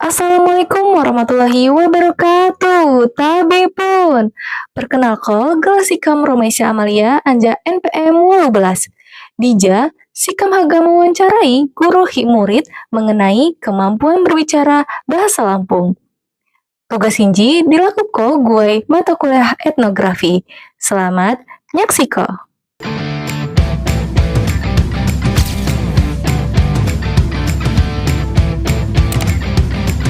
Assalamualaikum warahmatullahi wabarakatuh. Tabe pun. Perkenalkan, gelas sikam Romaisya Amalia anja NPM 12. Dija, sikam haga mewawancarai guru murid mengenai kemampuan berbicara bahasa Lampung. Tugas Inji dilakukan gue mata kuliah etnografi. Selamat nyaksiko.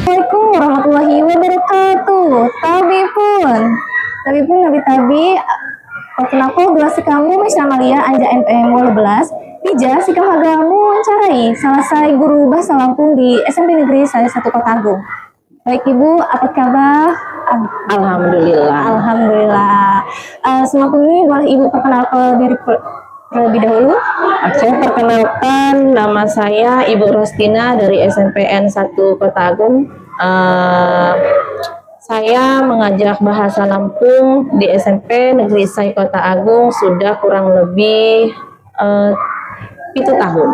Assalamualaikum warahmatullahi wabarakatuh. Tabi pun nabi perkenalku gelas kamu Romaisya Amalia anja NPM 12. Dija sikam hagamu wawancarai selesai guru bahasa Lampung di SMP Negeri 1 Kota Agung. Baik Ibu, apa kabar? Alhamdulillah. Sebelum ini boleh Ibu perkenalkan diri terlebih dahulu. Saya perkenalkan, nama saya Ibu Rostina dari SMPN 1 Kota Agung. Saya mengajar bahasa Lampung di SMP Negeri 1 Kota Agung sudah kurang lebih 7 tahun.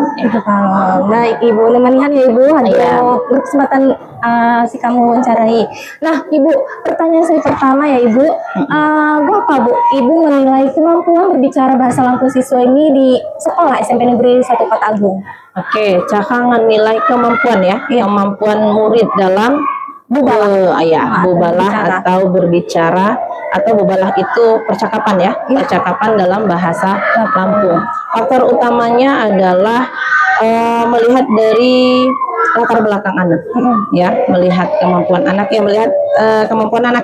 Baik Ibu, nemanihan ya Ibu, ada berkesempatan si kamu wawancarai. Nah Ibu, pertanyaan saya pertama ya Ibu, apa Bu, Ibu menilai kemampuan berbicara bahasa Lampung siswa ini di sekolah SMP Negeri 1 Kota Agung? Oke, cara nilai kemampuan ya, kemampuan murid dalam bubalah atau berbicara, atau bubalah itu percakapan ya, percakapan dalam bahasa Lampung. Faktor utamanya adalah melihat dari latar belakang anak, ya, melihat kemampuan anak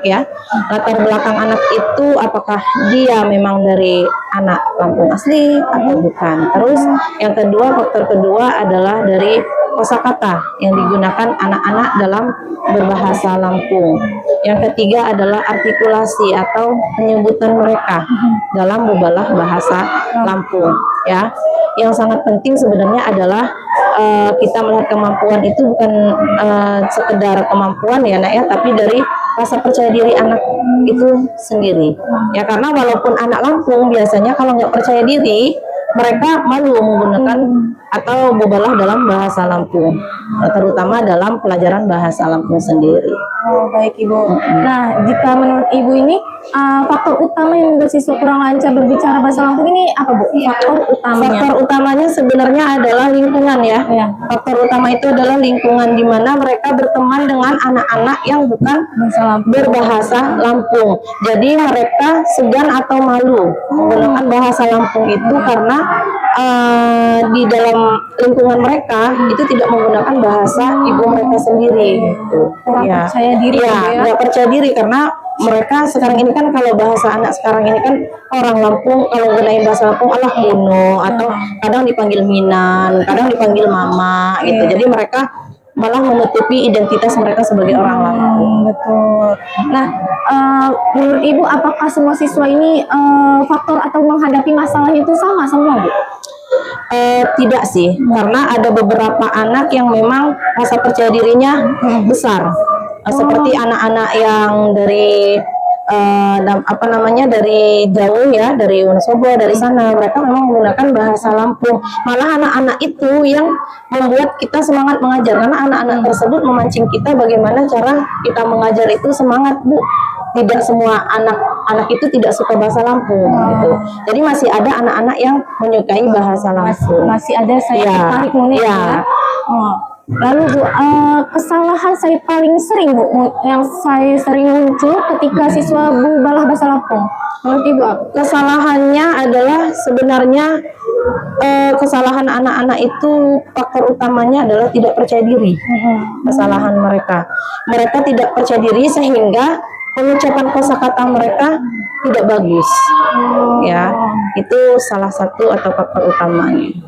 ya, latar belakang anak itu apakah dia memang dari anak Lampung asli atau bukan. Terus yang kedua, faktor kedua adalah dari kosakata yang digunakan anak-anak dalam berbahasa Lampung. Yang ketiga adalah artikulasi atau penyebutan mereka dalam bubalah bahasa Lampung, ya. Yang sangat penting sebenarnya adalah kita melihat kemampuan itu bukan sekedar kemampuan ya Nak ya, tapi dari rasa percaya diri anak itu sendiri. Ya, karena walaupun anak Lampung biasanya kalau nggak percaya diri, mereka malu menggunakan atau bubalah dalam bahasa Lampung, terutama dalam pelajaran bahasa Lampung sendiri. Oh, baik Ibu. Nah, jika menurut Ibu ini faktor utama yang membuat siswa kurang lancar berbicara bahasa Lampung ini apa Bu? Faktor utamanya sebenarnya adalah lingkungan ya. Faktor utama itu adalah lingkungan di mana mereka berteman dengan anak-anak yang bukan berbahasa Lampung. Jadi mereka segan atau malu menggunakan bahasa Lampung itu karena di dalam lingkungan mereka itu tidak menggunakan bahasa ibu mereka sendiri. Percaya diri nggak percaya diri karena mereka sekarang ini kan, kalau bahasa anak sekarang ini kan orang Lampung kalau gunain bahasa Lampung alah kuno, atau kadang dipanggil Minan, kadang dipanggil Mama gitu. Jadi mereka malah menutupi identitas mereka sebagai orang Lampung. Betul. Nah, menurut Ibu apakah semua siswa ini faktor atau menghadapi masalah itu sama semua Bu? Tidak sih, karena ada beberapa anak yang memang rasa percaya dirinya besar, seperti anak-anak yang dari dari jauh ya, dari Wonosobo, dari sana, mereka memang menggunakan bahasa Lampung. Malah anak-anak itu yang membuat kita semangat mengajar, karena anak-anak tersebut memancing kita bagaimana cara kita mengajar itu semangat Bu. Tidak semua anak itu tidak suka bahasa Lampung gitu. Jadi masih ada anak-anak yang menyukai bahasa Lampung. Masih ada saya tertarik ya. Lalu Bu, kesalahan saya paling sering Bu, yang saya sering muncul ketika siswa bubalah bahasa Lampung. Menurut Ibu, kesalahannya adalah sebenarnya kesalahan anak-anak itu faktor utamanya adalah tidak percaya diri. Kesalahan mereka tidak percaya diri sehingga pengucapan kosakata mereka tidak bagus. Ya, itu salah satu atau faktor utamanya.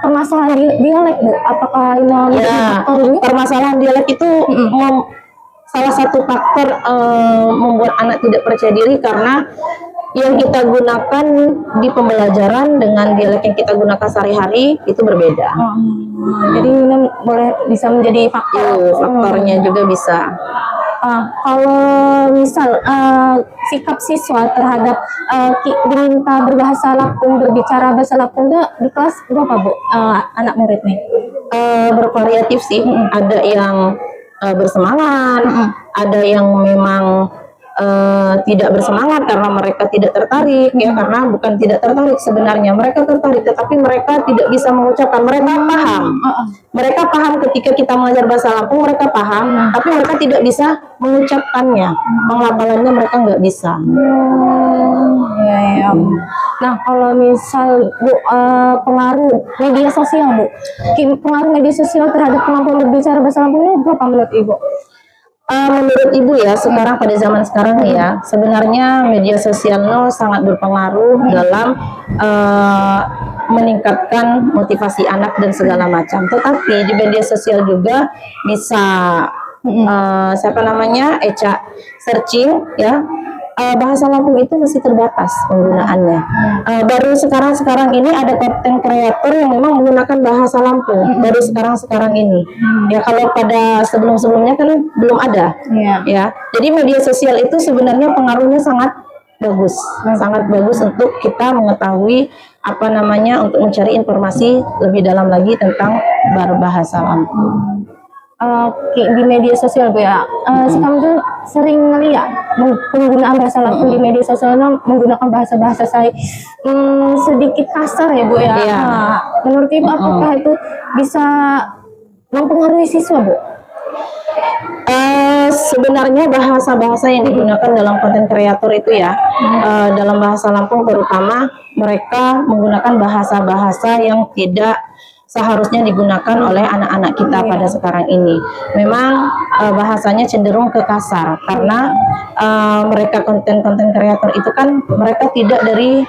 Permasalahan dialek Bu, apakah ini permasalahan dialek itu salah satu faktor membuat anak tidak percaya diri, karena yang kita gunakan di pembelajaran dengan dialek yang kita gunakan sehari-hari itu berbeda. Jadi ini bisa menjadi faktornya juga bisa. Kalau misal sikap siswa terhadap diminta berbahasa Lampung, berbicara bahasa Lampung itu di kelas berapa Bu anak murid nih? bervariatif sih. Ada yang bersemangat, ada yang memang tidak bersemangat karena mereka tidak tertarik, ya, karena bukan tidak tertarik sebenarnya, mereka tertarik tetapi mereka tidak bisa mengucapkan. Mereka paham ketika kita mengajar bahasa Lampung, mereka paham, tapi mereka tidak bisa mengucapkannya, penglafalannya mereka nggak bisa. Ya. Nah, kalau misal Bu, pengaruh media sosial, Bu, pengaruh media sosial terhadap kemampuan berbicara bahasa Lampung ini berapa menurut Ibu? Menurut Ibu ya, sekarang pada zaman sekarang ya, sebenarnya media sosial sangat berpengaruh dalam meningkatkan motivasi anak dan segala macam. Tetapi di media sosial juga bisa Eca searching ya. Bahasa Lampung itu masih terbatas penggunaannya. Baru sekarang ini ada konten kreator yang memang menggunakan bahasa Lampung. Baru sekarang ini. Ya, kalau pada sebelumnya kan belum ada. Ya. Jadi media sosial itu sebenarnya pengaruhnya sangat bagus untuk kita mengetahui untuk mencari informasi lebih dalam lagi tentang berbahasa Lampung. Di media sosial, Bu, ya. Sekarang tuh sering ngeliat penggunaan bahasa Lampung di media sosial menggunakan bahasa saya sedikit kasar ya, Bu, ya. Menurut Ibu apakah itu bisa mempengaruhi siswa, Bu? Sebenarnya bahasa-bahasa yang digunakan dalam konten kreator itu ya, dalam bahasa Lampung terutama, mereka menggunakan bahasa-bahasa yang tidak seharusnya digunakan oleh anak-anak kita pada sekarang ini. Memang bahasanya cenderung ke kasar karena mereka konten-konten kreator itu kan mereka tidak dari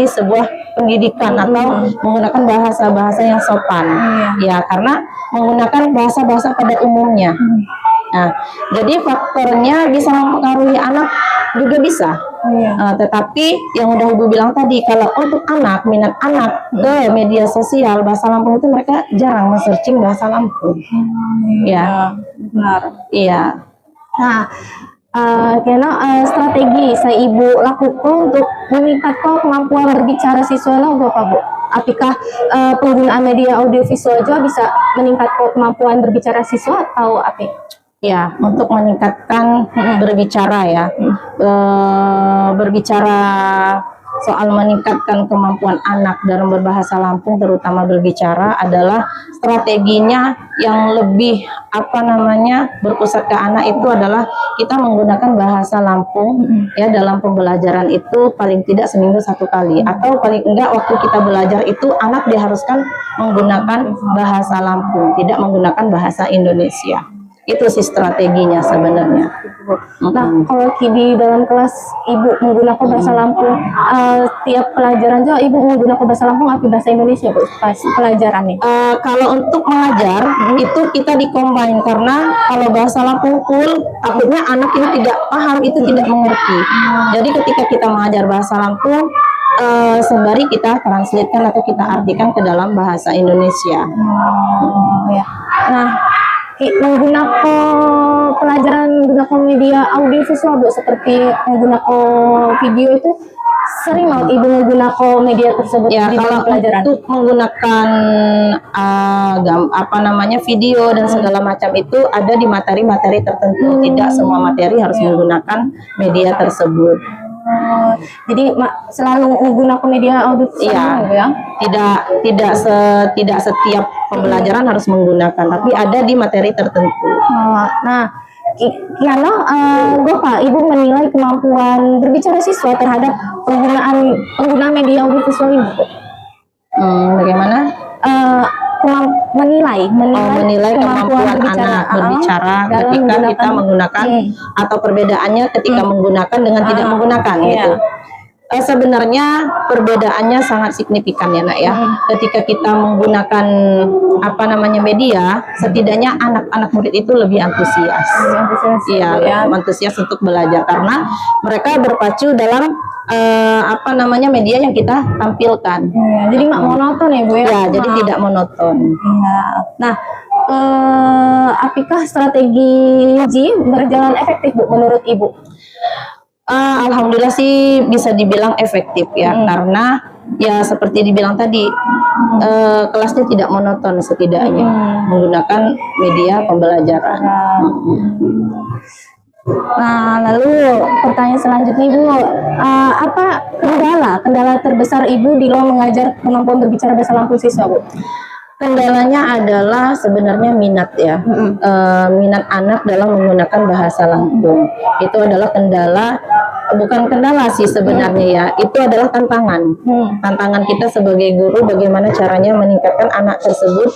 sebuah pendidikan atau menggunakan bahasa-bahasa yang sopan. Ya, karena menggunakan bahasa-bahasa pada umumnya. Nah, jadi faktornya bisa mempengaruhi anak juga bisa. Tetapi yang udah Ibu bilang tadi, kalau untuk minat anak ke media sosial bahasa Lampung itu mereka jarang men-searching bahasa Lampung. Ya, benar. Iya. Nah, strategi saya Ibu lakukan untuk meningkatkan kemampuan berbicara siswa berapa, Bu? Apakah penggunaan media audiovisual juga bisa meningkatkan kemampuan berbicara siswa atau apa? Ya, untuk meningkatkan berbicara ya, berbicara soal meningkatkan kemampuan anak dalam berbahasa Lampung, terutama berbicara, adalah strateginya yang lebih berpusat ke anak itu adalah kita menggunakan bahasa Lampung ya dalam pembelajaran itu paling tidak seminggu 1 kali, atau paling enggak waktu kita belajar itu anak diharuskan menggunakan bahasa Lampung, tidak menggunakan bahasa Indonesia. Itu sih strateginya sebenarnya. Nah, kalau di dalam kelas Ibu menggunakan bahasa Lampung, tiap pelajaran juga Ibu menggunakan bahasa Lampung atau bahasa Indonesia, Bu, pas pelajarannya? Kalau untuk mengajar itu kita dikombin, karena kalau bahasa Lampung full takutnya anak ini tidak paham, itu tidak mengerti. Jadi ketika kita mengajar bahasa Lampung, sembari kita translatekan atau kita artikan ke dalam bahasa Indonesia. Ya. Nah, menggunakan menggunakan media audiovisual, Bu, seperti menggunakan video itu sering mau Ibu menggunakan media tersebut ya, di dalam pelajaran? Untuk menggunakan video dan segala macam itu ada di materi-materi tertentu. Tidak semua materi harus menggunakan media tersebut. Jadi selalu menggunakan media audiovisual ya? Tidak setiap pembelajaran harus menggunakan, tapi ada di materi tertentu. Nah, Pak, Ibu menilai kemampuan berbicara siswa terhadap penggunaan media audiovisual ini? Bagaimana? Menilai kemampuan anak berbicara ketika kita menggunakan atau perbedaannya ketika menggunakan dengan tidak menggunakan gitu. Sebenarnya perbedaannya sangat signifikan ya, Nak ya. Ketika kita menggunakan media, setidaknya anak-anak murid itu lebih antusias. Antusias untuk belajar karena mereka berpacu dalam media yang kita tampilkan. Jadi nggak monoton ya, Bu, ya? Ya, jadi tidak monoton. Nah, apakah strategi berjalan efektif, Bu, menurut Ibu? Alhamdulillah sih bisa dibilang efektif ya, karena ya seperti dibilang tadi, kelasnya tidak monoton setidaknya menggunakan media pembelajaran. Nah, lalu pertanyaan selanjutnya Ibu, apa kendala terbesar Ibu di dalam mengajar kemampuan berbicara bahasa Lampung siswa, Bu? Kendalanya adalah sebenarnya minat ya, minat anak dalam menggunakan bahasa Lampung. Itu adalah kendala, bukan kendala sih sebenarnya ya, itu adalah tantangan. Tantangan kita sebagai guru bagaimana caranya meningkatkan anak tersebut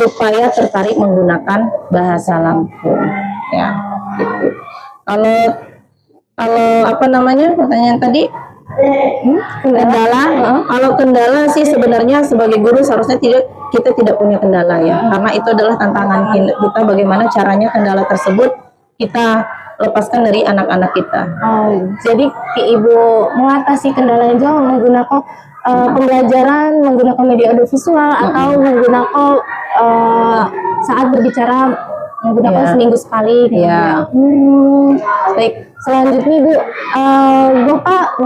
supaya tertarik menggunakan bahasa Lampung. Ya, gitu. Kalau apa namanya pertanyaan tadi? Kendala, kalau kendala sih sebenarnya sebagai guru seharusnya kita tidak punya kendala ya, karena itu adalah tantangan kita bagaimana caranya kendala tersebut kita lepaskan dari anak-anak kita. Jadi Ibu mengatasi kendala itu menggunakan pembelajaran menggunakan media audiovisual atau menggunakan saat berbicara menggunakan seminggu sekali. Baik. Selanjutnya Bu, Bapak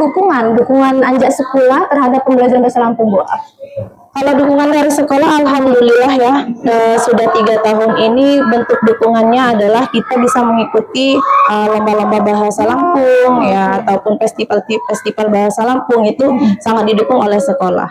dukungan anjak sekolah terhadap pembelajaran bahasa Lampung, Bu. Kalau dukungan dari sekolah, alhamdulillah ya, sudah 3 tahun ini bentuk dukungannya adalah kita bisa mengikuti lomba-lomba bahasa Lampung ya, ataupun festival bahasa Lampung itu sangat didukung oleh sekolah.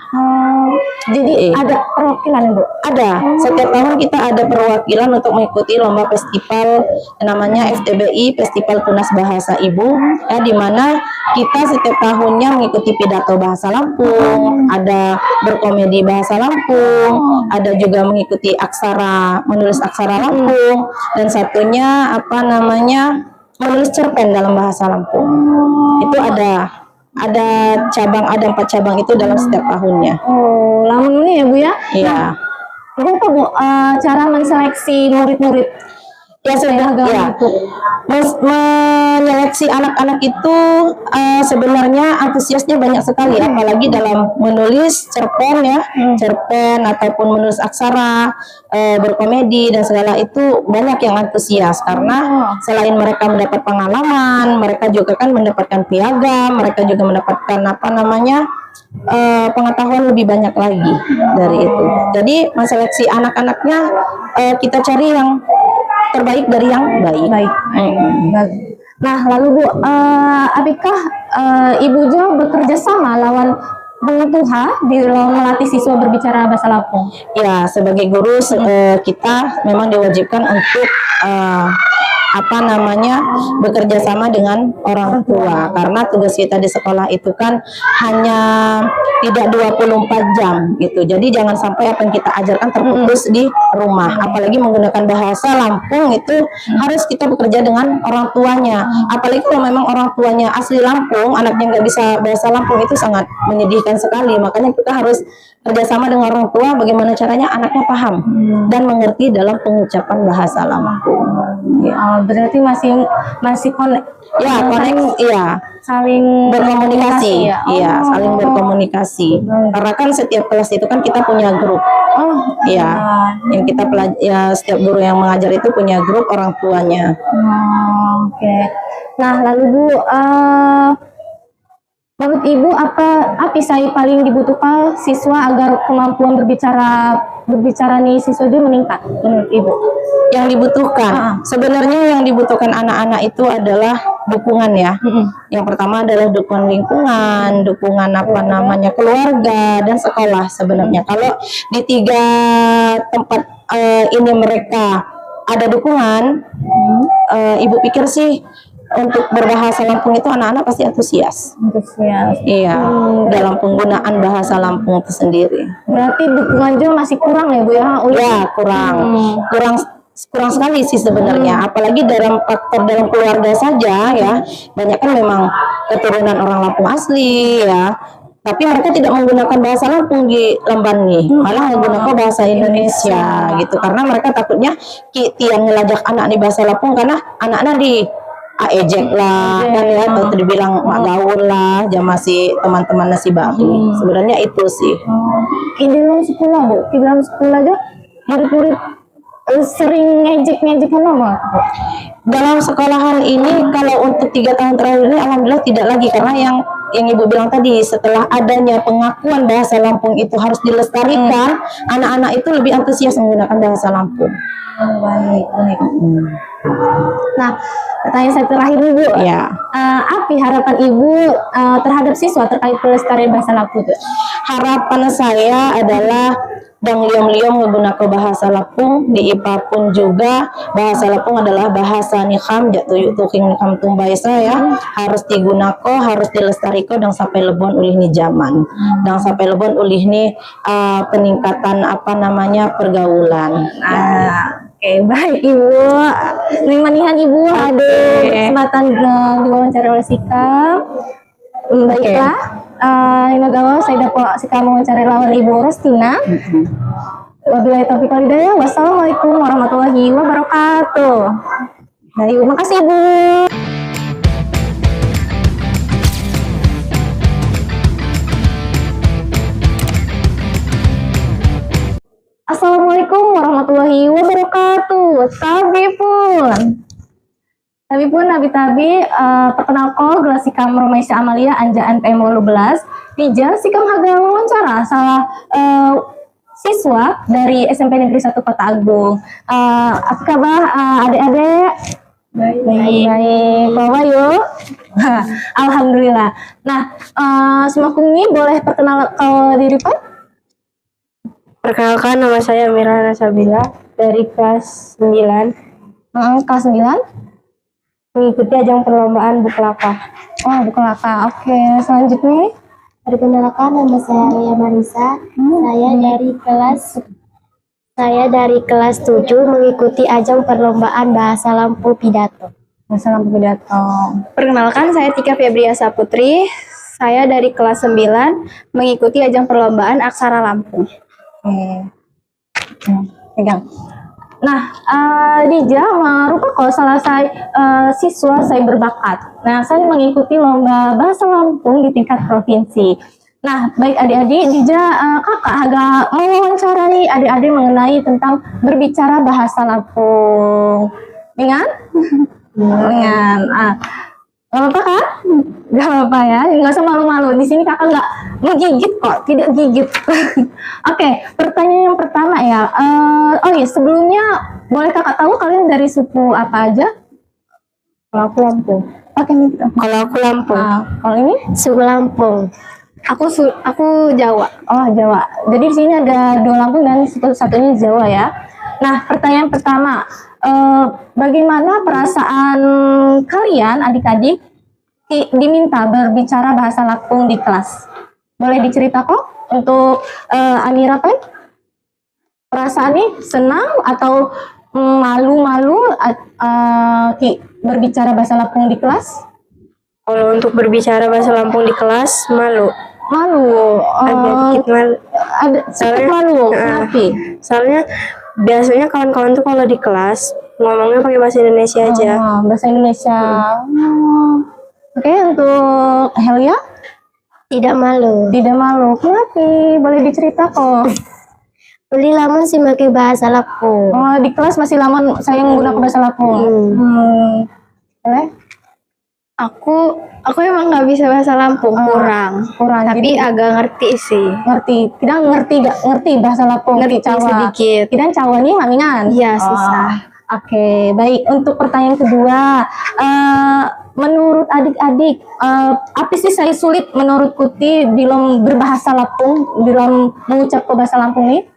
Jadi ada perwakilan, Bu? Ada, setiap tahun kita ada perwakilan untuk mengikuti lomba festival namanya FTBI, Festival Tunas Bahasa Ibu ya, di mana kita setiap tahunnya mengikuti pidato bahasa Lampung, ada berkomedi bahasa Lampung, ada juga mengikuti menulis aksara Lampung, dan satunya apa namanya menulis cerpen dalam bahasa Lampung. Itu ada 4 cabang itu dalam setiap tahunnya. Lama ini ya Bu ya? Iya. Apa Bu cara menseleksi murid-murid? Ya sudah, ya. Menyeleksi anak-anak itu sebenarnya antusiasnya banyak sekali, apalagi dalam menulis cerpen ya, cerpen ataupun menulis aksara, berkomedi dan segala itu banyak yang antusias karena selain mereka mendapat pengalaman, mereka juga kan mendapatkan piagam, mereka juga mendapatkan apa namanya pengetahuan lebih banyak lagi dari itu. Jadi menseleksi anak-anaknya kita cari yang terbaik dari yang baik. Nah, lalu Bu, apakah Ibu Jo bekerja sama lawan pengutuha di dalam melatih siswa berbicara bahasa Lampung? Ya, sebagai guru kita memang diwajibkan untuk bekerja sama dengan orang tua, karena tugas kita di sekolah itu kan hanya tidak 24 jam gitu. Jadi jangan sampai apa yang kita ajarkan terputus di rumah. Apalagi menggunakan bahasa Lampung itu harus kita bekerja dengan orang tuanya. Apalagi kalau memang orang tuanya asli Lampung, anaknya nggak bisa bahasa Lampung, itu sangat menyedihkan sekali. Makanya kita harus kerjasama dengan orang tua bagaimana caranya anaknya paham dan mengerti dalam pengucapan bahasa Lampung. Berarti masih saling berkomunikasi ya. Saling berkomunikasi karena kan setiap kelas itu kan kita punya grup yang kita setiap guru yang mengajar itu punya grup orang tuanya. Nah lalu Bu, menurut Ibu apa saya paling dibutuhkan siswa agar kemampuan berbicara nih siswa itu meningkat menurut Ibu? Yang dibutuhkan sebenarnya yang dibutuhkan anak-anak itu adalah dukungan ya. Yang pertama adalah dukungan lingkungan, dukungan keluarga dan sekolah sebenarnya. Kalau di 3 tempat ini mereka ada dukungan, Ibu pikir sih untuk berbahasa Lampung itu anak-anak pasti antusias. Iya, dalam penggunaan bahasa Lampung itu sendiri. Berarti dukungan juga masih kurang ya Bu ya? Kurang sekali sih sebenarnya. Apalagi dalam faktor dalam keluarga saja ya. Banyak kan memang keturunan orang Lampung asli ya. Tapi mereka tidak menggunakan bahasa Lampung di Lemban nih, malah menggunakan bahasa Indonesia gitu. Karena mereka takutnya yang ngelajak anak di bahasa Lampung karena anak-anak di ejek lah kan ya, atau dibilang mak gaul lah, masih teman-teman nasi babi. Sebenarnya itu sih. Di dalam sekolah Bu, di dalam sekolah aja murid-murid sering ngejek-ngejek nama? Dalam sekolahan ini kalau untuk 3 tahun terakhir ini alhamdulillah tidak lagi, karena yang ibu bilang tadi, setelah adanya pengakuan bahasa Lampung itu harus dilestarikan, anak-anak itu lebih antusias menggunakan bahasa Lampung. Baik, baik. Nah, pertanyaan saya terakhir nih Bu. Ya. Apa harapan Ibu terhadap siswa terkait pelestarian bahasa Lampung tuh? Harapan saya adalah Dang liom-liom menggunakan bahasa Lampung di IPA pun juga bahasa Lampung adalah bahasa nikam jatuh tuking nikam tumbaisa ya, harus digunakan, harus dilestarikan dan sampai lebon ulih ni zaman dan sampai lebon ulih ni peningkatan pergaulan. Oke, baik Ibu. Terima nihan Ibu ada kesempatan diwawancara oleh Sikam. Baiklah. Ini gawa saya dapat Sikam mewawancarai lawan Ibu Rostina. Wabillahi taufiq wal hidayah. Wassalamualaikum warahmatullahi wabarakatuh. Baik, terima kasih Ibu. Assalamualaikum warahmatullahi wabarakatuh. Tabi pun Nabi perkenalkan gelas Sikam Romaisya Amalia Anja NPM 12 Dija Sikam Haga wawancara salah siswa dari SMP Negeri 1 Kota Agung. Apa kabar adik-adik? Baik. Bawa yuk. Alhamdulillah. Nah, semakum ini boleh perkenalkan diri Pak? Perkenalkan, nama saya Mira Nasabila dari kelas 9. Kelas 9? Mengikuti ajang perlombaan Bukalaka. Oh, Bukalaka. Oke, selanjutnya. Perkenalkan, nama saya Ria Marisa. Saya dari kelas 7 mengikuti ajang perlombaan Bahasa Lampung Pidato. Bahasa Lampung Pidato. Perkenalkan, saya Tika Febriasa Putri. Saya dari kelas 9 mengikuti ajang perlombaan Aksara Lampung. Pegang. Nah, Dija merupakan salah siswa saya berbakat. Nah, saya mengikuti lomba bahasa Lampung di tingkat provinsi. Nah, baik adik-adik, Dija kakak agak mewawancarai adik-adik mengenai tentang berbicara bahasa Lampung. Ingat? Ingat. Gak apa-apa kan? Gak apa-apa ya, nggak usah malu-malu. Di sini kakak nggak menggigit kok, tidak gigit. Oke, pertanyaan yang pertama ya. Oh iya, sebelumnya boleh kakak tahu kalian dari suku apa aja? Kalau aku Lampung. Oke, nih. Kalau aku Lampung. Kalau ini? Suku Lampung. Aku Jawa. Oh, Jawa. Jadi di sini ada 2 Lampung dan satunya Jawa ya. Nah, pertanyaan pertama. Bagaimana perasaan kalian adik-adik diminta berbicara bahasa Lampung di kelas? Boleh diceritakan untuk Amira Pen? Perasaannya senang atau malu-malu berbicara bahasa Lampung di kelas? Kalau untuk berbicara bahasa Lampung di kelas, malu. Malu. Ada dikit malu. Ada sedikit malu. Kenapa? Soalnya biasanya kawan-kawan tuh kalau di kelas ngomongnya pakai bahasa Indonesia aja. Bahasa Indonesia. Oke, untuk Helia? Tidak malu. Tidak malu. Kenapa? Boleh diceritakan. Beli lama sih pakai bahasa Lampung. Oh, di kelas masih lama saya menggunakan bahasa Lampung. Boleh? Aku emang nggak bisa bahasa Lampung, kurang. Tapi jadi, agak ngerti sih. Ngerti. Tidak ngerti bahasa Lampung. Ngerti sedikit. Tidak Cawa nih mamingan. Iya, susah. Oke, baik. Untuk pertanyaan kedua, menurut adik-adik, apa sih saya sulit menurut Kuti dalam berbahasa Lampung, dalam mengucapkan bahasa Lampung nih?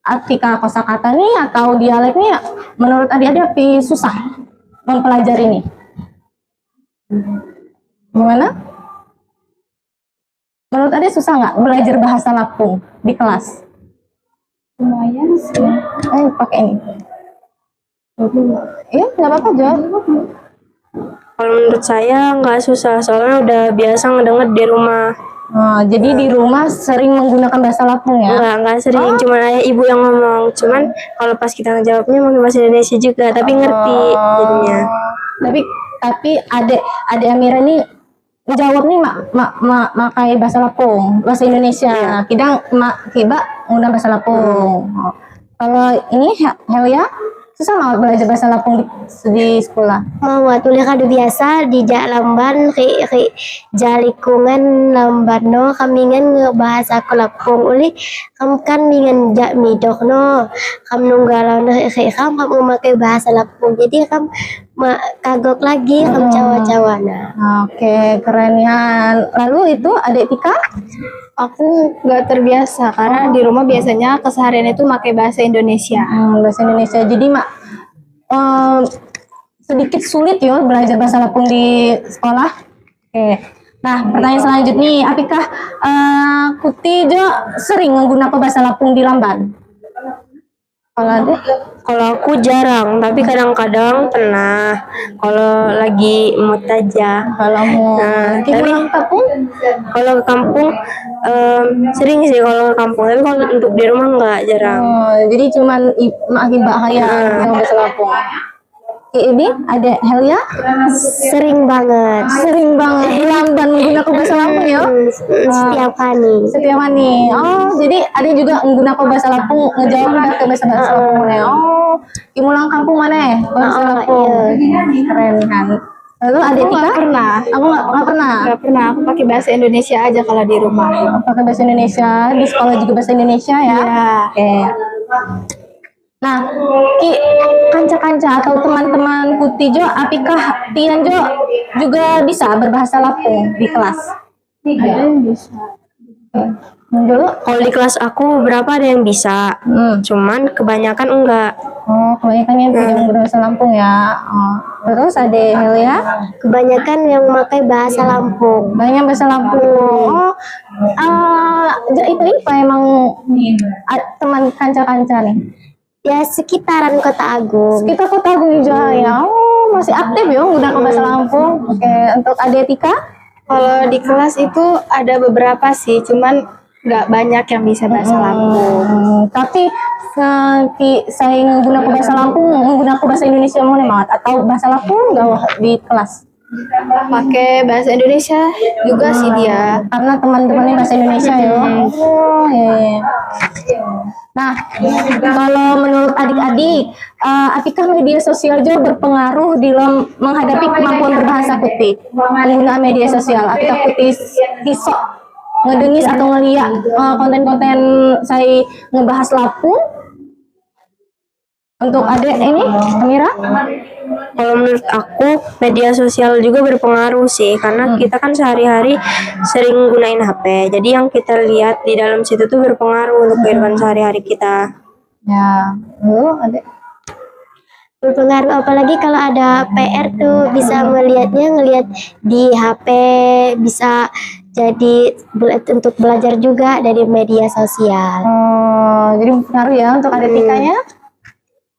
Artika kosakata nih atau dialek nih? Menurut adik-adik apa susah mempelajari nih? Gimana? Menurut adik susah nggak belajar bahasa Lampung di kelas? Lumayan sih. Pakai ini. Iya, nggak apa-apa aja. Kalau menurut saya nggak susah, soalnya udah biasa ngedenger di rumah. Jadi di rumah sering menggunakan bahasa Lampung ya? Nggak sering, cuma ayah ibu yang ngomong. Cuman kalau pas kita ngejawabnya pakai bahasa Indonesia juga, tapi ngerti jadinya. Tapi adik Amira nih menjawab nih makai bahasa Lampung, bahasa Indonesia. Kita kiba menggunakan bahasa Lampung. Kalau ini Helia, susah banget belajar bahasa Lampung di sekolah. Mau tulis kado biasa di jak lamban jalikungan lamban no kami ngan bahasa ke Lampung uli kam kan mingan jak midok no kam nunggalau no kam memakai bahasa Lampung jadi kam kagok lagi kam cawa-cawana. Oke, keren ya. Lalu itu adik Tika? Aku nggak terbiasa karena di rumah biasanya keseharian itu pakai bahasa Indonesia. Bahasa Indonesia. Jadi sedikit sulit ya belajar bahasa Lampung di sekolah. Oke. Nah, pertanyaan selanjutnya, apakah Kuti jo sering menggunakan bahasa Lampung di Lamban? Kalau aku jarang, tapi kadang-kadang pernah. Kalau lagi mood aja. Kalau mau Tapi pulang kampung? kalau ke kampung sering sih kalau ke kampung. Tapi kalau untuk di rumah enggak jarang. Jadi cuman makin bahaya dengan bahasa Lampung. Ini ada Helia? Sering banget. Sering banget di Lamban menggunakan bahasa Lampung ya? Setiap hari. Setiap hari. Oh, jadi ada juga menggunakan bahasa Lampung ngejawab ke bahasa Lampung ya. Oh, imulang kampung mana ya? Bahasa Lampung. Keren kan. Lalu ada Tika? Nggak pernah. Aku nggak pernah. Nggak pernah. Aku pakai bahasa Indonesia aja kalau di rumah. Pakai bahasa Indonesia, di sekolah juga bahasa Indonesia ya? Iya. Oke. Nah, kanca-kanca atau teman-teman Kuti Jo, apakah Tian Jo juga bisa berbahasa Lampung di kelas? Ada yang bisa. Dulu? Kalau di kelas aku beberapa ada yang bisa. Cuman kebanyakan enggak. Oh, kebanyakan yang tidak berbahasa Lampung ya. Oh. Terus ada Helia? Kebanyakan yang memakai bahasa Lampung. Banyak bahasa Lampung. Oh, itu apa emang teman kanca-kanca nih? Ya sekitaran Kota Agung. Kita Kota Agung Jaya. Oh, masih aktif ya menggunakan bahasa Lampung. Oke, untuk adik Tika? Kalau di kelas itu ada beberapa sih, cuman nggak banyak yang bisa bahasa Lampung. Tapi saya menggunakan bahasa Lampung, menggunakan bahasa Indonesia mau nih banget atau bahasa Lampung nggak di kelas? Pakai bahasa Indonesia juga sih dia. Karena teman-temannya bahasa Indonesia ya. Oh, iya. Nah, kalau menurut adik-adik, apakah media sosial juga berpengaruh dalam menghadapi kemampuan berbahasa Kuti? Penggunaan media sosial, apakah Kuti kisok ngedengis atau ngeliat konten-konten saya ngebahas Lampung? Untuk adik ini, Amira? Kalau menurut aku media sosial juga berpengaruh sih karena kita kan sehari-hari sering gunain HP. Jadi yang kita lihat di dalam situ tuh berpengaruh untuk kehidupan sehari-hari kita. Ya, adik. Berpengaruh apalagi kalau ada PR tuh bisa ngelihat di HP, bisa jadi untuk belajar juga dari media sosial. Oh, jadi berpengaruh ya untuk adik Tikanya?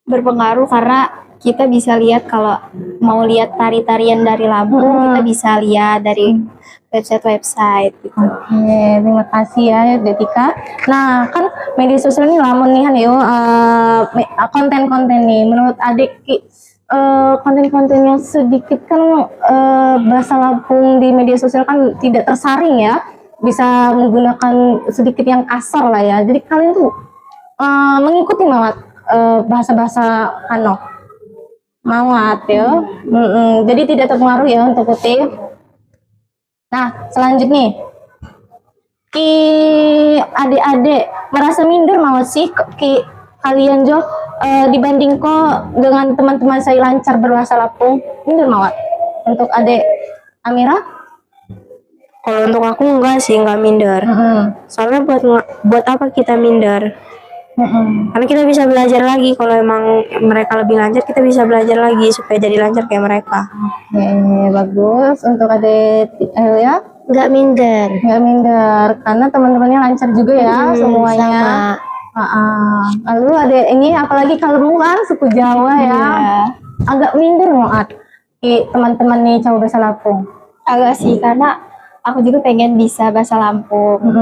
Berpengaruh karena kita bisa lihat kalau mau lihat tari-tarian dari Lampung, kita bisa lihat dari website-website gitu. Oke, terima kasih ya Detika. Nah, kan media sosial ini lamun nih kan konten-konten nih. Menurut adik konten-konten yang sedikit kan bahasa Lampung di media sosial kan tidak tersaring ya. Bisa menggunakan sedikit yang kasar lah ya. Jadi kalian tuh mengikuti banget bahasa-bahasa mawat ya. Jadi tidak terpengaruh ya untuk Kuti. Nah, selanjutnya adik-adik merasa minder mau sih kalian Jo dibanding kok dengan teman-teman saya lancar berbahasa Lampung, minder mawat untuk adik Amira? Kalau untuk aku enggak sih, enggak minder. Soalnya buat apa kita minder? Karena kita bisa belajar lagi. Kalau emang mereka lebih lancar, kita bisa belajar lagi supaya jadi lancar kayak mereka. Oke, bagus. Untuk adik ya? Enggak minder. Nggak minder, karena teman-temannya lancar juga ya semuanya. Lalu ada ini apalagi kalau kan suku Jawa ya, agak minder banget teman-teman nih coba bahasa Lampung. Agak sih karena aku juga pengen bisa bahasa Lampung.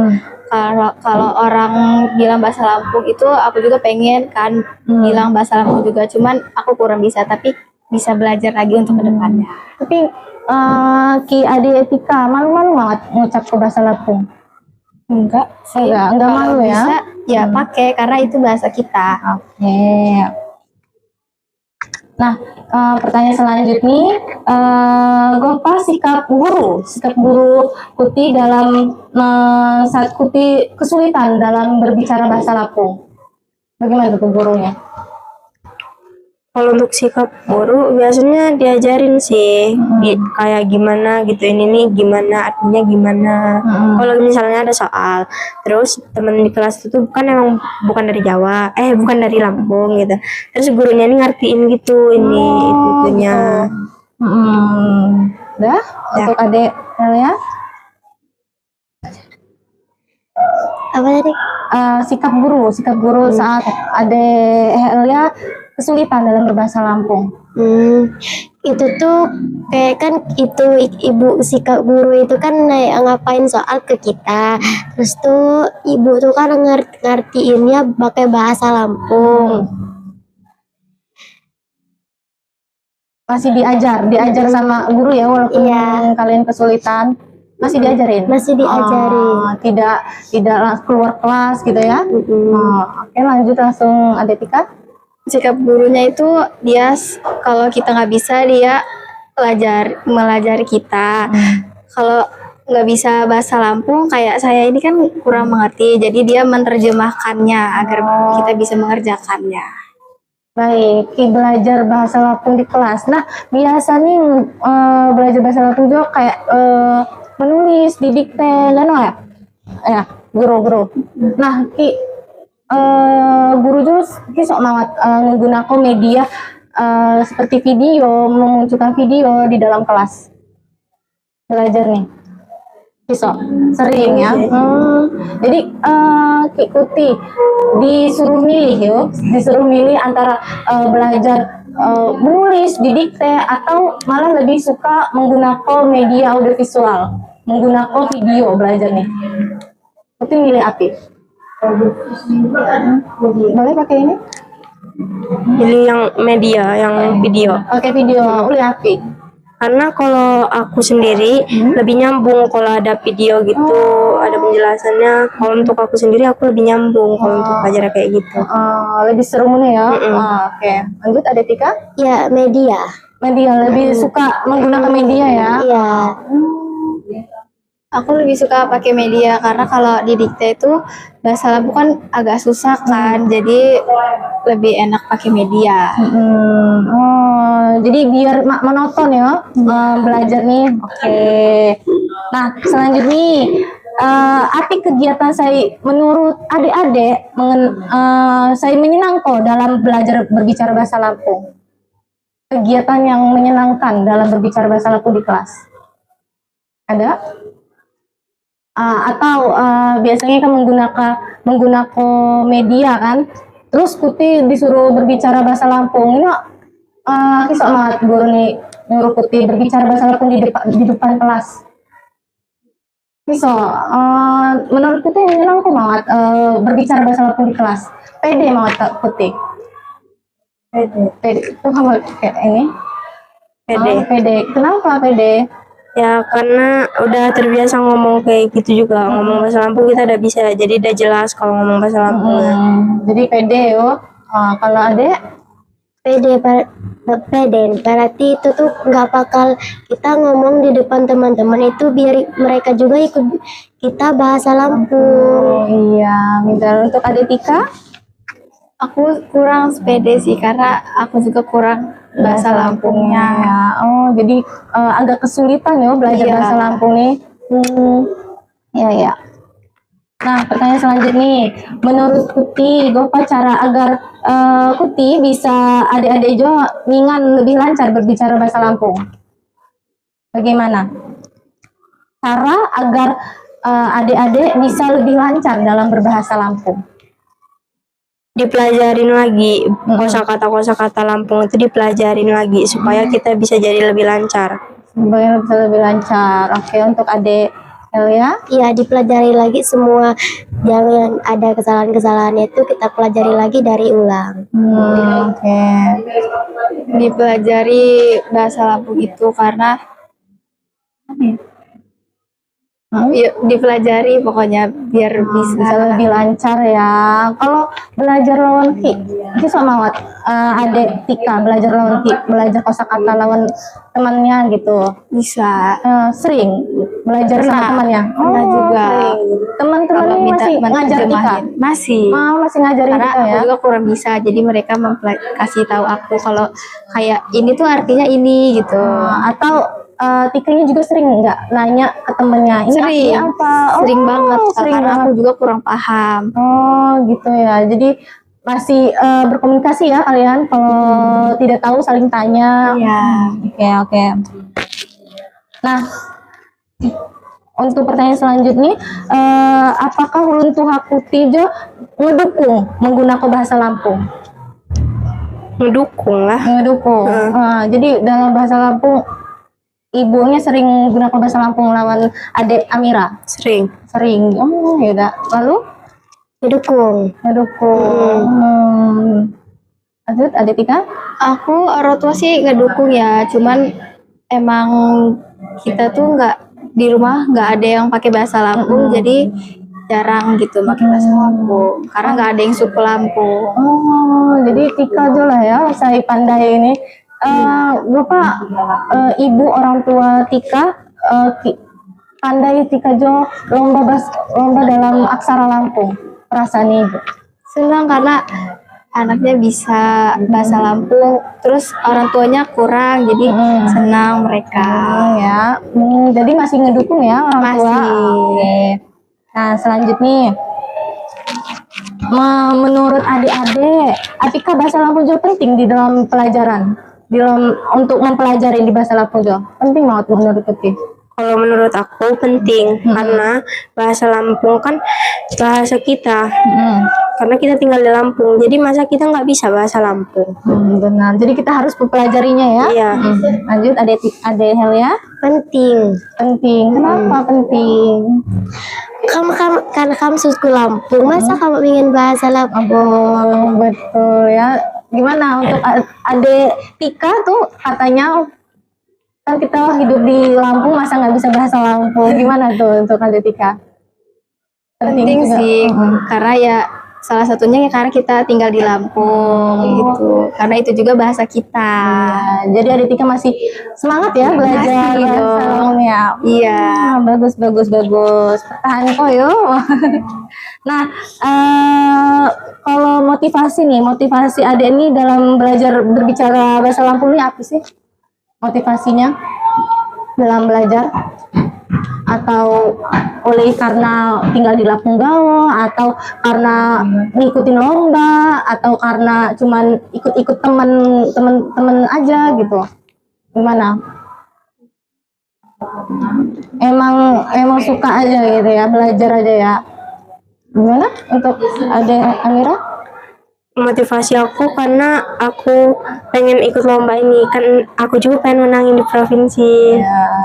Kalau orang bilang bahasa Lampung itu aku juga pengen kan bilang bahasa Lampung juga, cuman aku kurang bisa, tapi bisa belajar lagi untuk kedepannya. Tapi Ki Ade Etika malu-malu banget ngucap ke bahasa Lampung. Enggak sih. Enggak malu ya. Bisa ya pakai karena itu bahasa kita. Oke. Nah, pertanyaan selanjutnya, Gopa sikap guru Kuti dalam saat Kuti kesulitan dalam berbicara bahasa Lampung. Bagaimana tuh gurunya? Kalau untuk sikap guru biasanya diajarin sih kayak gimana gitu, ini nih gimana artinya gimana. Kalau misalnya ada soal terus teman di kelas itu bukan dari Jawa, bukan dari Lampung gitu, terus gurunya ini ngertiin gitu ini itunya. Udah untuk adik Helia, Apa tadi? sikap guru saat adik Helia kesulitan dalam berbahasa Lampung. Itu tuh kayak kan itu ibu sikap guru itu kan ngapain soal ke kita, terus tuh ibu tuh kan ngertiinnya pakai bahasa Lampung. Masih diajar sama guru ya, walaupun Iya. kalian kesulitan masih diajarin. Masih diajarin. Tidak keluar kelas gitu ya. Oke, lanjut langsung adik Tika. Sikap gurunya itu dia kalau kita nggak bisa dia melajari kita. Kalau nggak bisa bahasa Lampung kayak saya ini kan kurang mengerti, jadi dia menerjemahkannya agar kita bisa mengerjakannya. Baik, belajar bahasa Lampung di kelas. Nah, biasa nih belajar bahasa Lampung juga kayak menulis, didikte, kan ya? Ya, guru. Nah, guru juga sok mawat menggunakan media seperti video, memunculkan video di dalam kelas belajar nih. Kisok sering ya. Jadi ikuti disuruh milih antara belajar menulis, didikte, atau malah lebih suka menggunakan media audiovisual, menggunakan video belajar nih. Tapi milih api. Boleh pakai ini? Pilih yang media, yang video. Pakai video, boleh api. Karena kalau aku sendiri lebih nyambung kalau ada video gitu, ada penjelasannya. Kalau untuk aku sendiri aku lebih nyambung kalau untuk belajar kayak gitu. Lebih seru nih ya. Oke, lanjut ada Tika. Ya, media. Media lebih suka menggunakan media ya. Iya. Aku lebih suka pakai media karena kalau didikte itu bahasa Lampung kan agak susah kan, jadi lebih enak pakai media. Jadi biar monoton ya belajar nih. Oke. Nah, selanjutnya apa kegiatan saya menurut adik-adik saya menyenangkan dalam belajar berbicara bahasa Lampung? Kegiatan yang menyenangkan dalam berbicara bahasa Lampung di kelas? Ada? Atau biasanya kan menggunakan media kan, terus Kuti disuruh berbicara bahasa Lampung. Ini kisah banget guru nih nyuruh Kuti berbicara bahasa Lampung di depan kelas. Kisah menurut Kuti menyenangkan banget berbicara bahasa Lampung di kelas. Pede banget Kak Kuti. Pede itu kamu kayak ini. Pede. Kenapa pede? Ya karena udah terbiasa ngomong kayak gitu juga, ngomong bahasa Lampung kita udah bisa, jadi udah jelas kalau ngomong bahasa Lampung. Jadi pede yo. Kalau adek Pede, berarti itu tuh nggak bakal kita ngomong di depan teman-teman itu biar mereka juga ikut kita bahasa Lampung. Iya, misal untuk adik Tika. Aku kurang pede sih karena aku juga kurang bahasa Lampungnya. Oh, jadi agak kesulitan ya belajar Iya. bahasa Lampung nih. Ya. Nah, pertanyaan selanjutnya, menurut Kuti, apa cara agar Kuti bisa adik-adik Jo ngingan lebih lancar berbicara bahasa Lampung? Bagaimana? Cara agar adik-adik bisa lebih lancar dalam berbahasa Lampung? Dipelajarin lagi kosakata Lampung itu, dipelajarin lagi supaya kita bisa jadi lebih lancar. Supaya bisa lebih lancar. Oke, untuk adik Helia? Ya, dipelajari lagi semua yang ada kesalahan-kesalahannya itu kita pelajari lagi dari ulang. Oke. Dipelajari bahasa Lampung itu karena Yuk dipelajari pokoknya biar bisa. Bisa lebih lancar ya. Kalau belajar lawan Ki sama Wat, adek Tika belajar lawan Ki, belajar kosakata lawan temannya gitu. Bisa. Sering belajar sama temannya. Pernah juga. Sering. Teman-teman Kalau ini minta masih teman ngajar Tika. terjemahin. Masih. Masih ngajarin Karena Tika aku ya. juga kurang bisa, jadi mereka kasih tahu aku kalau kayak ini tuh artinya ini gitu. Atau Tikanya juga sering nggak nanya ke temennya ini Sering. artinya apa? Sering banget, sering karena banget. aku juga kurang paham. Oh gitu ya. Jadi masih berkomunikasi ya kalian. Kalau tidak tahu saling tanya. Iya. Oke. Nah, untuk pertanyaan selanjutnya, apakah Ulun Tuhaku Tijo mendukung menggunakan bahasa Lampung? Mendukung lah. Mendukung. Jadi dalam bahasa Lampung, ibunya sering menggunakan bahasa Lampung lawan adik Amira. Sering. Sering. Oh yaudah. Lalu Mendukung. Lanjut, adik Tika? Aku orang tua sih ngedukung ya, cuman emang kita tuh di rumah nggak ada yang pakai bahasa Lampung, jadi jarang gitu pakai bahasa Lampung karena nggak ada yang suku Lampung. Oh, jadi Tika aja lah ya, saya pandai ini. Bapak, ibu orang tua Tika, pandai Tika Jo lomba dalam aksara Lampung. Perasaan ibu. Senang karena anaknya bisa bahasa Lampung, terus orang tuanya kurang, jadi senang mereka. Ya, jadi masih ngedukung ya orang tua. Masih. Oke. Nah, selanjutnya. Menurut adik-adik, apakah bahasa Lampung juga penting di dalam pelajaran? Untuk mempelajari di bahasa Lampung juga penting banget menurut Tuti. Kalau menurut aku penting karena bahasa Lampung kan bahasa kita. Karena kita tinggal di Lampung, jadi masa kita nggak bisa bahasa Lampung? Benar. Jadi kita harus mempelajarinya ya. Iya. Lanjut, Ade Helia. Penting. Penting. Kenapa penting? Karena kamu suku Lampung, masa kamu ingin bahasa Lampung? Oh, betul ya. Gimana untuk Ade Tika tuh katanya kan kita hidup di Lampung masa nggak bisa bahasa Lampung? Gimana tuh untuk Ade Tika? Penting juga. sih, karena ya salah satunya ya karena kita tinggal di Lampung gitu, karena itu juga bahasa kita. Jadi Ade Tika masih semangat ya belajar Masih bahasa dong. Lampung ya. Iya. Bagus. Pertahan kok yo. Nah, kalau motivasi Ade ini dalam belajar berbicara bahasa Lampung ini apa sih? Motivasinya dalam belajar? Atau karena tinggal di Lampung Gawo, atau karena ngikutin lomba, atau karena cuman ikut-ikut temen aja gitu? Gimana? Emang suka aja gitu ya, belajar aja ya. Gimana untuk Amira? Motivasi aku karena aku pengen ikut lomba ini, kan aku juga pengen menangin di provinsi.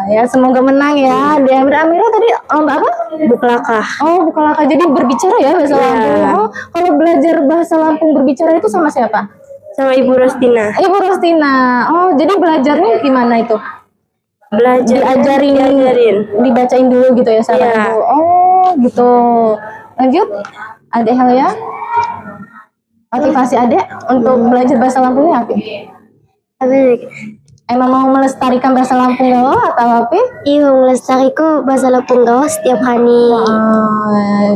Ya semoga menang ya. Amira tadi lomba apa? Buklakah. Oh, Bukalaka. Jadi berbicara ya bahasa Lampung. Oh, kalau belajar bahasa Lampung berbicara itu sama siapa? Sama Ibu Rostina. Ibu Rostina. Oh, jadi belajarnya gimana itu? Diajarin, dibacain dulu gitu ya sama Iya. ibu. Oh, gitu. Lanjut, Adek Helia. Motivasi Adek untuk belajar bahasa Lampungnya apa? Emang mau melestarikan bahasa Lampung Gawo atau apa? Iya, melestarikan bahasa Lampung Gawo setiap hari.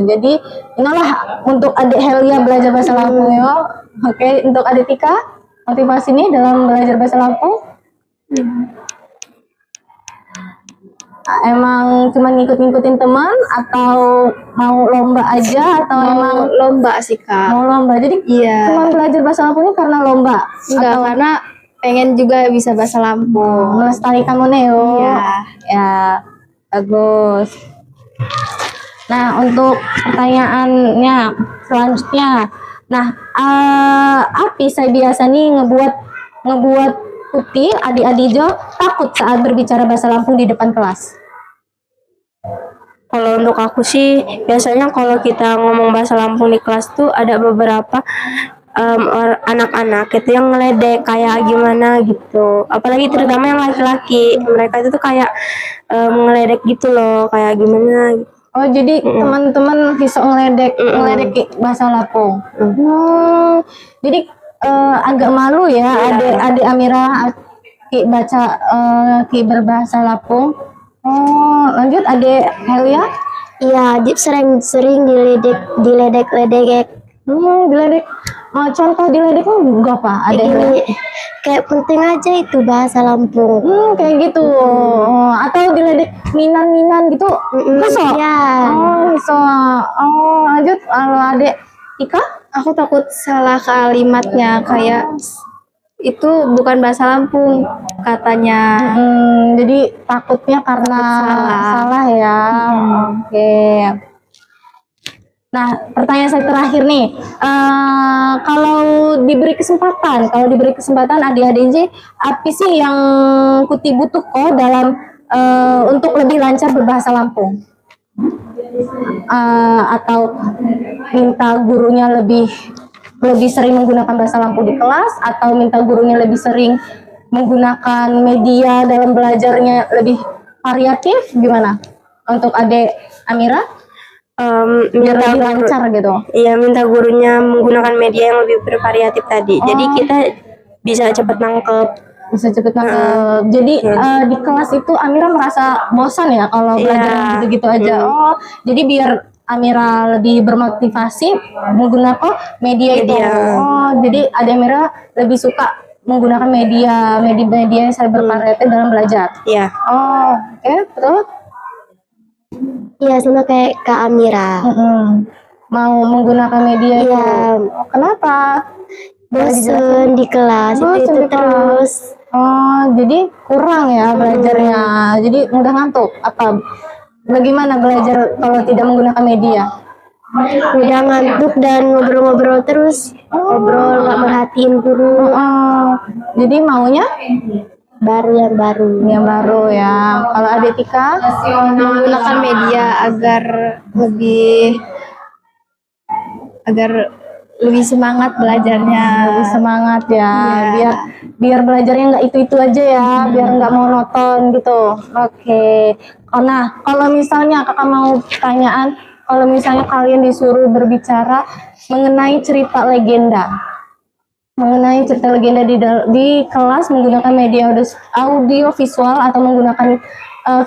Jadi inilah untuk Adek Helia belajar bahasa Lampung ya. Oke, untuk Adek Tika, motivasinya dalam belajar bahasa Lampung? Emang cuma ngikutin teman atau mau lomba aja atau emang Lomba sih Kak. mau lomba? Jadi Iya. cuma belajar bahasa Lampung ini karena lomba? Enggak, karena pengen juga bisa bahasa Lampung. Melestarikan Moneo. Iya. Ya, bagus. Nah, untuk pertanyaannya selanjutnya. Nah, apa saya biasa nih ngebuat Putih, adik-adik Jo takut saat berbicara bahasa Lampung di depan kelas? Kalau untuk aku sih biasanya kalau kita ngomong bahasa Lampung di kelas tuh ada beberapa anak-anak itu yang ngeledek kayak gimana gitu. Apalagi terutama yang laki-laki, mereka itu tuh kayak ngeledek gitu loh, kayak gimana gitu. Oh, jadi teman-teman bisa ngeledek bahasa Lampung. Jadi agak malu ya adik Amira Ki baca Ki berbahasa Lampung. Oh, lanjut adik Helia. Iya, Adip sering diledek. Diledek. Contoh diledeknya gak apa? Adik Helia. Ini kayak penting aja itu bahasa Lampung. Kayak gitu. Atau diledek minan gitu. Hiso. Iya. Hiso. Lanjut kalau adik Ika. Aku takut salah kalimatnya, kayak itu bukan bahasa Lampung katanya. Jadi takutnya karena salah ya. Oke. Nah, pertanyaan saya terakhir nih, kalau diberi kesempatan adik-adik apa sih yang Kuti butuh kok dalam untuk lebih lancar berbahasa Lampung? Atau minta gurunya lebih sering menggunakan bahasa Lampung di kelas, atau minta gurunya lebih sering menggunakan media dalam belajarnya lebih variatif, gimana? Untuk adik Amira? Biar lebih lancar gitu. Iya, minta gurunya menggunakan media yang lebih bervariatif tadi. Jadi kita bisa cepat nangkep. Jadi di kelas itu Amira merasa bosan ya kalau belajar gitu-gitu aja. Jadi biar Amira lebih bermotivasi menggunakan media itu. Jadi adik Amira lebih suka menggunakan media yang saya bervariatif dalam belajar. Iya. Oke, betul. Iya, sama kayak Kak Amira. Mau menggunakan media itu. Kenapa? Bosen di kelas itu terus. Jadi kurang ya belajarnya. Jadi mudah ngantuk. Apa? Bagaimana belajar kalau tidak menggunakan media? Udah ngantuk dan ngobrol-ngobrol terus. Ngobrol nggak merhatiin guru. Jadi maunya Yang baru ya. Kalau adik Tika Menggunakan media agar lebih semangat belajarnya. lebih semangat ya. Biar belajarnya nggak itu aja ya. Biar nggak monoton gitu. Oke. Nah, kalau misalnya kakak mau pertanyaan, kalau misalnya kalian disuruh berbicara mengenai cerita legenda di kelas menggunakan media audio visual atau menggunakan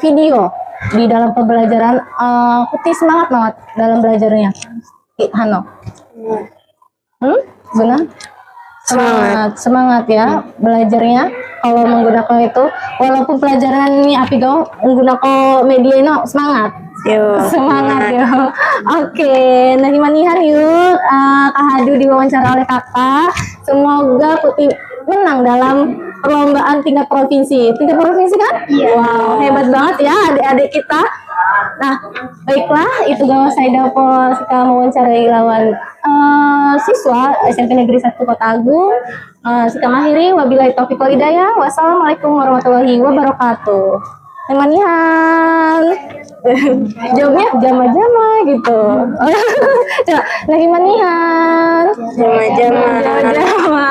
video di dalam pembelajaran, Kuti semangat banget dalam belajarnya. Hano, benar? Semangat ya belajarnya kalau menggunakan itu, walaupun pelajaran ini apigo menggunakan media ini semangat. Semangat yuk. Oke, nah dimanihan yuk Kak Hadu diwawancara oleh kakak. Semoga Kuti menang dalam perlombaan tingkat provinsi kan? Wow, hebat banget ya adik-adik kita. Nah, baiklah, itu gak saya dapat mewawancarai lawan siswa SMP Negeri 1 Kota Agung. Sika Mahiri, wabillahi taufiq wal hidayah. Wassalamualaikum warahmatullahi wabarakatuh. Manihan. Jawabnya jama-jama gitu. Lagi manihan. Jama-jama.